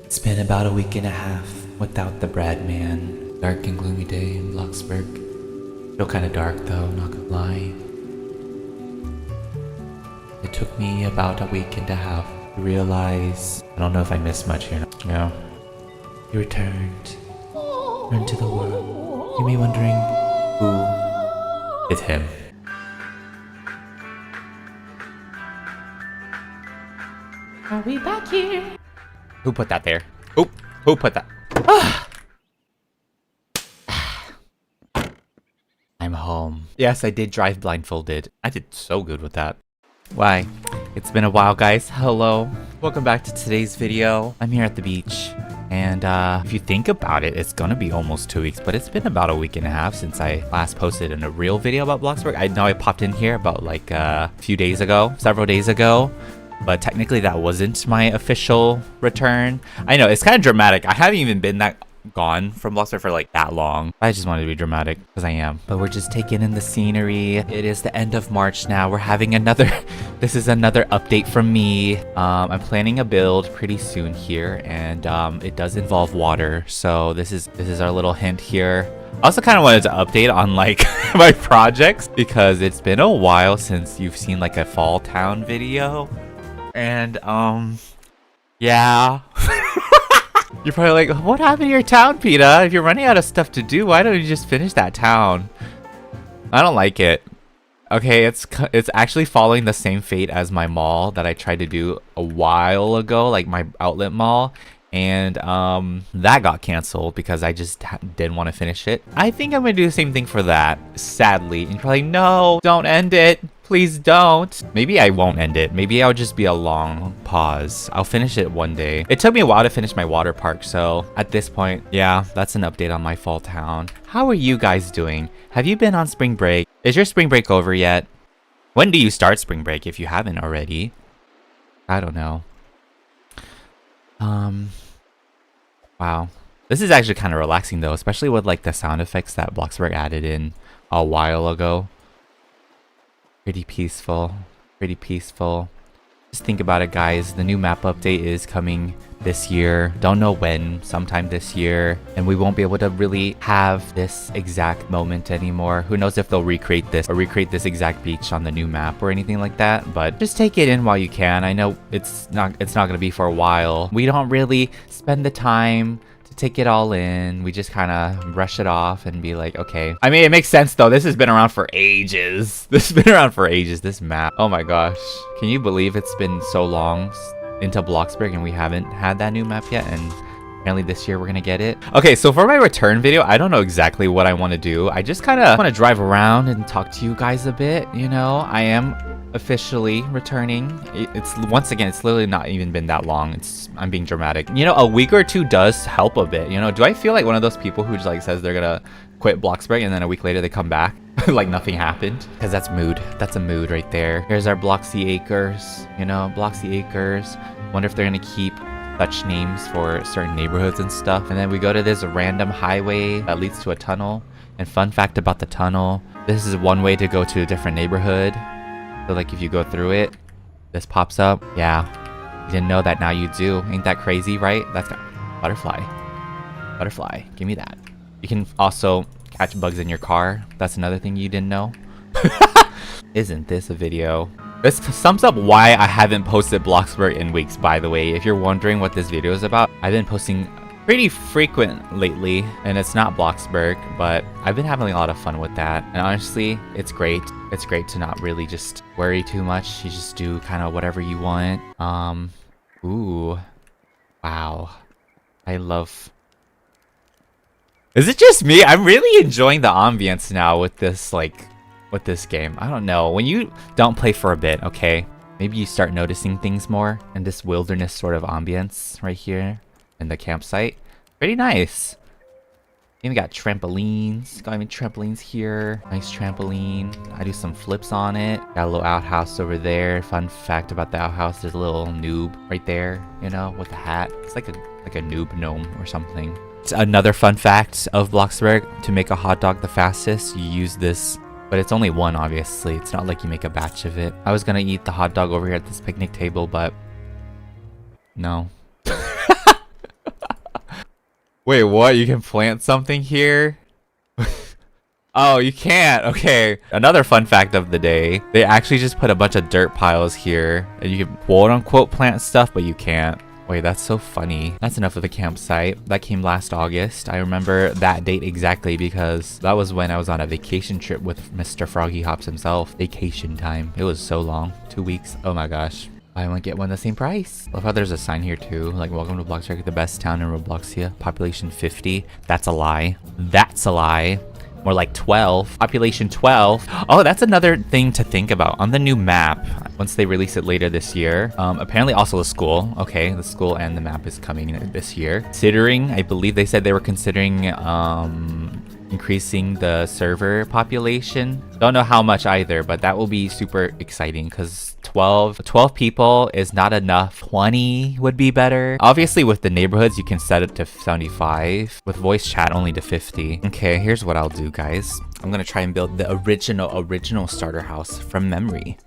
It's been about a week and a half without the Brad man. Dark and gloomy day in Bloxburg. Still kinda dark though, not gonna lie. It took me about a week and a half to realize I don't know if I missed much here. No. He returned to the world. You may be wondering who is him. Are we back here? Who put that there? Who put that? I'm home. Yes, I did drive blindfolded. I did so good with that. Why? It's been a while, guys. Hello. Welcome back to today's video. I'm here at the beach. And if you think about it, it's gonna be almost 2 weeks, but it's been about a week and a half since I last posted in a real video about Bloxburg. I know I popped in here about like a few days ago, several days ago. But technically that wasn't my official return. I know, it's kind of dramatic. I haven't even been that gone from Bloxburg for like that long. I just wanted to be dramatic because I am. But we're just taking in the scenery. It is the end of March now. We're having another, this is another update from me. I'm planning a build pretty soon here, and it does involve water. So this is our little hint here. I also kind of wanted to update on like my projects because it's been a while since you've seen like a fall town video. And yeah. You're probably like, what happened to your town, Peetah? If you're running out of stuff to do, why don't you just finish that town? I don't like it. Okay, it's actually following the same fate as my mall that I tried to do a while ago, like my outlet mall. And that got canceled because I just didn't want to finish it. I think I'm gonna do the same thing for that, sadly. And you're probably, no, don't end it. Please don't. Maybe I won't end it. Maybe I'll just be a long pause. I'll finish it one day. It took me a while to finish my water park, so at this point, yeah, that's an update on my fall town. How are you guys doing? Have you been on spring break? Is your spring break over yet? When do you start spring break if you haven't already? I don't know. Wow. This is actually kind of relaxing though, especially with like the sound effects that Bloxburg added in a while ago. Pretty peaceful. Pretty peaceful. Just think about it, guys. The new map update is coming this year. Don't know when, sometime this year. And we won't be able to really have this exact moment anymore. Who knows if they'll recreate this or recreate this exact beach on the new map or anything like that. But just take it in while you can. I know it's not gonna be for a while. We don't really spend the time to take it all in. We just kind of brush it off and be like, okay. I mean, it makes sense though. This has been around for ages. This has been around for ages, this map. Oh my gosh. Can you believe it's been so long into Bloxburg and we haven't had that new map yet? And apparently this year we're gonna get it. Okay, so for my return video, I don't know exactly what I want to do. I just kind of want to drive around and talk to you guys a bit. You know, I am officially returning. It's once again, it's literally not even been that long. I'm being dramatic. You know, a week or two does help a bit. You know, do I feel like one of those people who just like says they're gonna quit Bloxburg and then a week later they come back like nothing happened? Because that's mood. That's a mood right there. Here's our Bloxy Acres. You know, Bloxy Acres. Wonder if they're gonna keep such names for certain neighborhoods and stuff. And then we go to this random highway that leads to a tunnel. And fun fact about the tunnel, this is one way to go to a different neighborhood. So like if you go through it, this pops up. Yeah, you didn't know that, now you do. Ain't that crazy, right? That's got butterfly. Butterfly, give me that. You can also catch bugs in your car. That's another thing you didn't know. Isn't this a video? This sums up why I haven't posted Bloxburg in weeks, by the way. If you're wondering what this video is about, I've been posting pretty frequent lately, and it's not Bloxburg, but I've been having a lot of fun with that. And honestly, it's great. It's great to not really just worry too much. You just do kind of whatever you want. Ooh. Wow. I love... Is it just me? I'm really enjoying the ambience now with this, like, with this game. I don't know. When you don't play for a bit, okay, maybe you start noticing things more. And this wilderness sort of ambience right here in the campsite, pretty nice. Even got trampolines. Got even trampolines here. Nice trampoline. I do some flips on it. Got a little outhouse over there. Fun fact about the outhouse, there's a little noob right there, you know, with a hat. It's like a noob gnome or something. It's another fun fact of Bloxburg. To make a hot dog the fastest, you use this. But it's only one, obviously. It's not like you make a batch of it. I was gonna eat the hot dog over here at this picnic table, but no. Wait, what? You can plant something here? Oh, you can't. Okay. Another fun fact of the day. They actually just put a bunch of dirt piles here. And you can quote unquote plant stuff, but you can't. Wait, that's so funny. That's enough of the campsite. That came last August. I remember that date exactly because that was when I was on a vacation trip with Mr. Froggy Hops himself. Vacation time. It was so long. 2 weeks. Oh my gosh. Buy one, get one the same price. Love how there's a sign here too. Like, welcome to Bloxburg, the best town in Robloxia. Population 50. That's a lie. That's a lie. More like 12. Population 12. Oh, that's another thing to think about on the new map once they release it later this year. Apparently also the school. Okay, the school and the map is coming this year. Considering, I believe they said they were considering increasing the server population. Don't know how much either, but that will be super exciting because 12 people is not enough. 20 would be better. Obviously with the neighborhoods you can set it to 75, with voice chat only to 50. Okay, here's what I'll do, guys. I'm gonna try and build the original starter house from memory.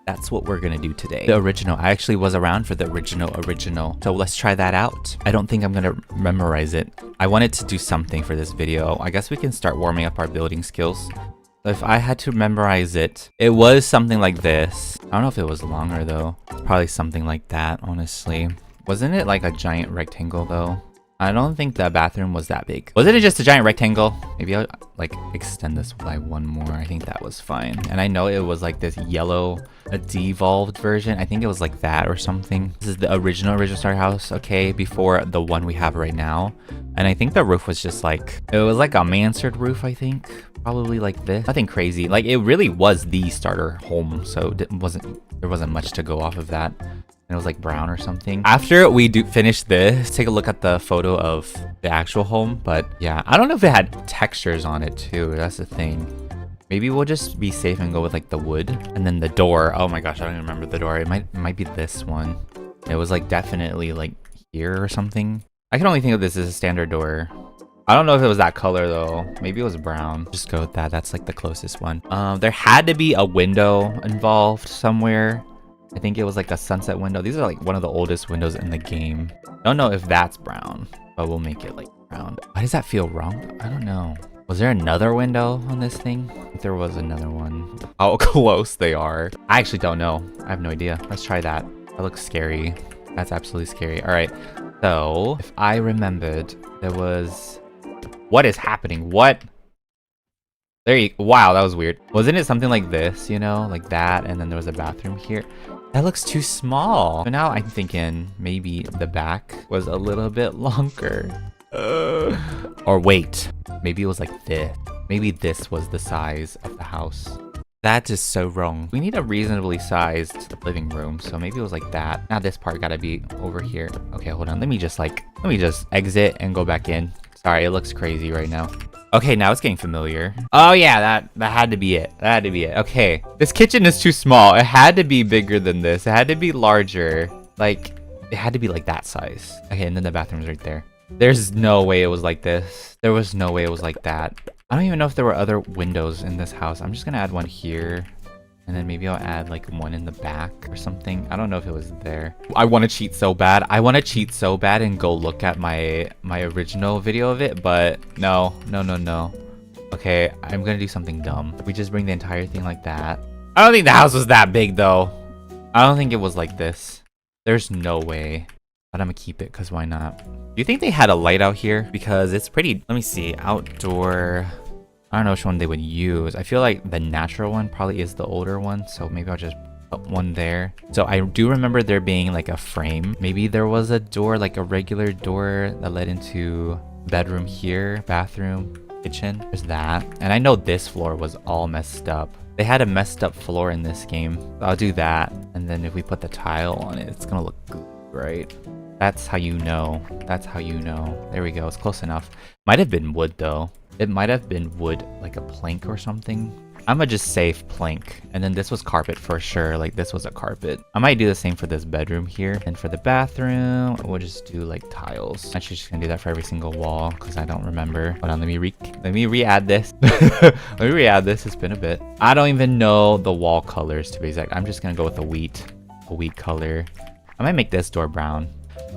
That's what we're gonna do today. The original. I actually was around for the original. So let's try that out. I don't think I'm gonna memorize it. I wanted to do something for this video. I guess we can start warming up our building skills. If I had to memorize it, it was something like this. I don't know if it was longer though. Probably something like that, honestly. Wasn't it like a giant rectangle though? I don't think the bathroom was that big. Wasn't it just a giant rectangle? Maybe I'll like extend this by one more. I think that was fine. And I know it was like this yellow, a devolved version. I think it was like that or something. This is the original starter house, okay, before the one we have right now. And I think the roof was just like, it was like a mansard roof, I think. Probably like this. Nothing crazy. Like it really was the starter home, so there wasn't much to go off of that. And it was like brown or something. After we do finish this, take a look at the photo of the actual home. But yeah, I don't know if it had textures on it too. That's the thing. Maybe we'll just be safe and go with like the wood. And then the door. Oh my gosh, I don't even remember the door. It might be this one. It was like definitely like here or something. I can only think of this as a standard door. I don't know if it was that color though. Maybe it was brown. Just go with that. That's like the closest one. There had to be a window involved somewhere. I think it was like a sunset window. These are like one of the oldest windows in the game. Don't know if that's brown, but we'll make it like brown. Why does that feel wrong? I don't know. Was there another window on this thing? If there was another one. How close they are. I actually don't know. I have no idea. Let's try that. That looks scary. That's absolutely scary. All right. So if I remembered, there was... What is happening? What? There you... Wow, that was weird. Wasn't it something like this, you know? Like that, and then there was a bathroom here. That looks too small. So now I'm thinking maybe the back was a little bit longer. Or wait, maybe it was like this. Maybe this was the size of the house. That is so wrong. We need a reasonably sized living room, so maybe it was like that. Now this part gotta be over here. Okay, hold on. Let me just exit and go back in. Sorry, it looks crazy right now. Okay, now it's getting familiar. Oh yeah, that had to be it. That had to be it. Okay, this kitchen is too small. It had to be bigger than this. It had to be larger. Like, it had to be like that size. Okay, and then the bathroom's right there. There's no way it was like this. There was no way it was like that. I don't even know if there were other windows in this house. I'm just gonna add one here. And then maybe I'll add like one in the back or something. I don't know if it was there. I want to cheat so bad. I want to cheat so bad and go look at my original video of it. But no. Okay, I'm going to do something dumb. We just bring the entire thing like that. I don't think the house was that big though. I don't think it was like this. There's no way. But I'm going to keep it because why not? Do you think they had a light out here? Because it's pretty... Let me see. Outdoor... I don't know which one they would use. I feel like the natural one probably is the older one, so maybe I'll just put one there. So I do remember there being like a frame. Maybe there was a door, like a regular door that led into bedroom here, bathroom, kitchen. There's that. And I know this floor was all messed up. They had a messed up floor in this game. So I'll do that. And then if we put the tile on it, it's gonna look good, right? That's how you know. That's how you know. There we go. It's close enough. Might have been wood though. It might have been wood, like a plank or something. I'm gonna just save plank. And then this was carpet for sure. Like this was a carpet. I might do the same for this bedroom here. And for the bathroom, we'll just do like tiles. I'm actually just gonna do that for every single wall because I don't remember. Hold on, let me re-add this. Let me re-add this. It's been a bit. I don't even know the wall colors to be exact. I'm just gonna go with a wheat color. I might make this door brown.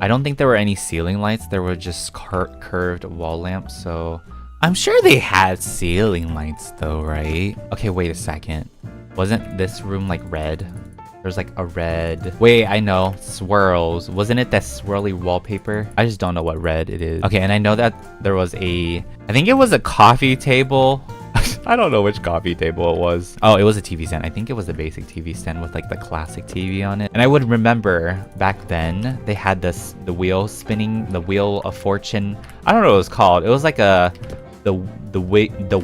I don't think there were any ceiling lights. There were just curved wall lamps. So I'm sure they had ceiling lights though, right? Okay, wait a second. Wasn't this room like red? There's like a red... Wait, I know. Swirls. Wasn't it that swirly wallpaper? I just don't know what red it is. Okay, and I know that there was a... I think it was a coffee table. I don't know which coffee table it was. Oh, it was a TV stand. I think it was the basic TV stand with like the classic TV on it. And I would remember back then they had the wheel spinning, the wheel of fortune. I don't know what it was called. It was like the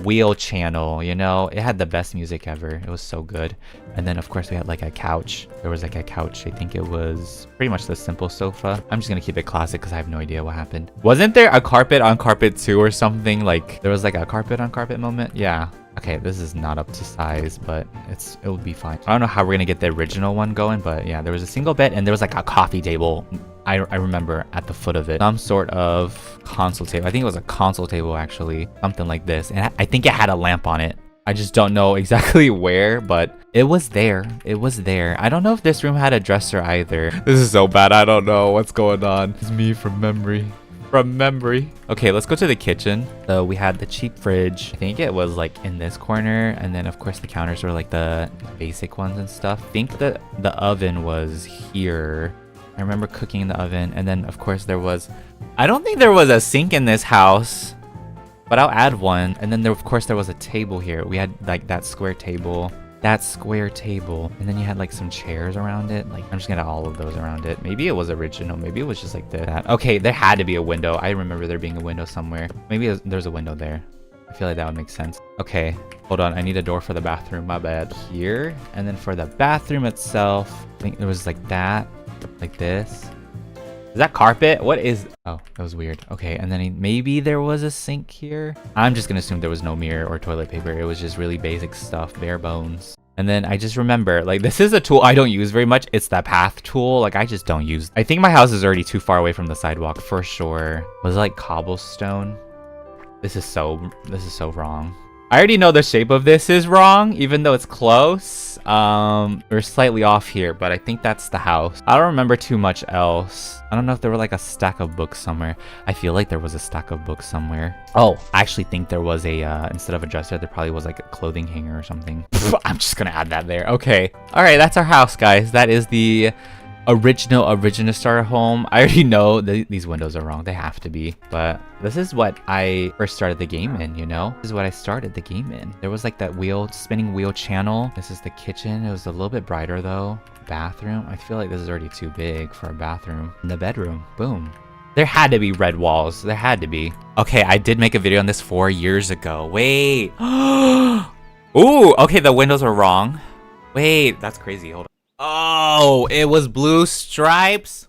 wheel channel, you know. It had the best music ever. It was so good. And then of course we had like a couch. There was like a couch. I think it was pretty much the simple sofa. I'm just gonna keep it classic because I have no idea what happened. Wasn't there a carpet on carpet too or something? Like there was like a carpet on carpet moment. Yeah. Okay, this is not up to size, but it will be fine. I don't know how we're gonna get the original one going, but yeah, there was a single bed and there was like a coffee table. I remember at the foot of it, some sort of console table. I think it was a console table actually, something like this. And I think it had a lamp on it. I just don't know exactly where, but it was there. It was there. I don't know if this room had a dresser either. This is so bad. I don't know what's going on. It's me from memory. From memory. Okay, let's go to the kitchen. So we had the cheap fridge. I think it was like in this corner. And then of course the counters were like the basic ones and stuff. I think the oven was here. I remember cooking in the oven. And then of course there was... I don't think there was a sink in this house, but I'll add one. And then there, of course, there was a table here. We had like that square table. That square table. And then you had like some chairs around it. Like I'm just gonna add all of those around it. Maybe it was original. Maybe it was just like that. Okay, there had to be a window. I remember there being a window somewhere. Maybe there's a window there. I feel like that would make sense. Okay, hold on. I need a door for the bathroom. My bad. Here. And then for the bathroom itself, I think it was like that. Like this. Is that carpet? What is... Oh, that was weird. Okay, and then maybe there was a sink here. I'm just gonna assume there was no mirror or toilet paper. It was just really basic stuff, bare bones. And then I just remember, like, this is a tool I don't use very much. It's the path tool. Like, I just don't use... I think my house is already too far away from the sidewalk, for sure. Was it like cobblestone? This is so wrong. I already know the shape of this is wrong, even though it's close. We're slightly off here, but I think that's the house. I don't remember too much else. I don't know if there were like a stack of books somewhere. I feel like there was a stack of books somewhere. Oh, I actually think there was a, instead of a dresser, there probably was like a clothing hanger or something. I'm just gonna add that there. Okay. All right, that's our house, guys. That is the original starter home. I already know these windows are wrong. They have to be. But this is what I first started the game in, you know? This is what I started the game in. There was like that spinning wheel channel. This is the kitchen. It was a little bit brighter though. Bathroom. I feel like this is already too big for a bathroom. And the bedroom. Boom. There had to be red walls. There had to be. Okay, I did make a video on this 4 years ago. Wait. Ooh, okay, the windows are wrong. Wait, that's crazy. Hold on. Oh, it was blue stripes.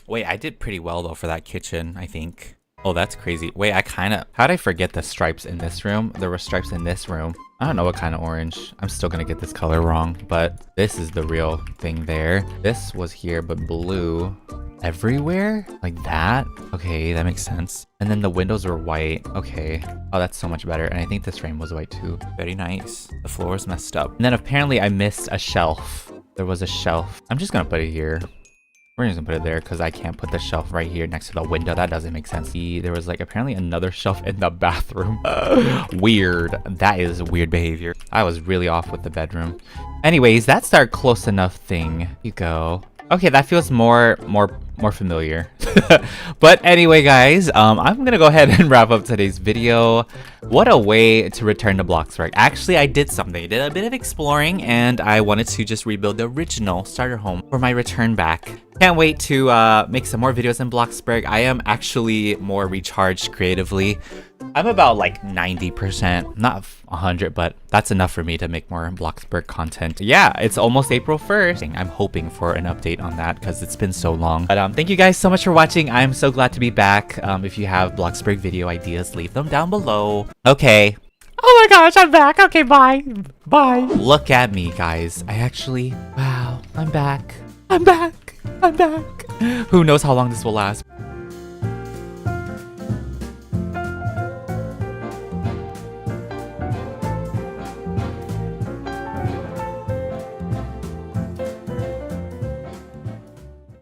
Wait, I did pretty well though for that kitchen, I think. Oh, that's crazy. Wait, how'd I forget the stripes in this room? There were stripes in this room. I don't know what kind of orange. I'm still gonna get this color wrong, but this is the real thing there. This was here, but blue everywhere? Like that? Okay, that makes sense. And then the windows were white. Okay. Oh, that's so much better. And I think this frame was white too. Very nice. The floor was messed up. And then apparently I missed a shelf. There was a shelf. I'm just gonna put it here. We're just gonna put it there because I can't put the shelf right here next to the window. That doesn't make sense. There was like apparently another shelf in the bathroom. Weird. That is weird behavior. I was really off with the bedroom. Anyways, that's our close enough thing. Here you go. Okay, that feels more familiar. But anyway, guys, I'm gonna go ahead and wrap up today's video. What a way to return to Bloxburg. Actually, I did something. I did a bit of exploring, and I wanted to just rebuild the original starter home for my return back. Can't wait to make some more videos in Bloxburg. I am actually more recharged creatively. I'm about like 90%, not 100, but that's enough for me to make more Bloxburg content. Yeah, it's almost April 1st. I'm hoping for an update on that because it's been so long. But thank you guys so much for watching. I'm so glad to be back. If you have Bloxburg video ideas, leave them down below. Okay. Oh my gosh, I'm back. Okay, bye. Bye. Look at me, guys. Wow, I'm back. I'm back. I'm back. Who knows how long this will last.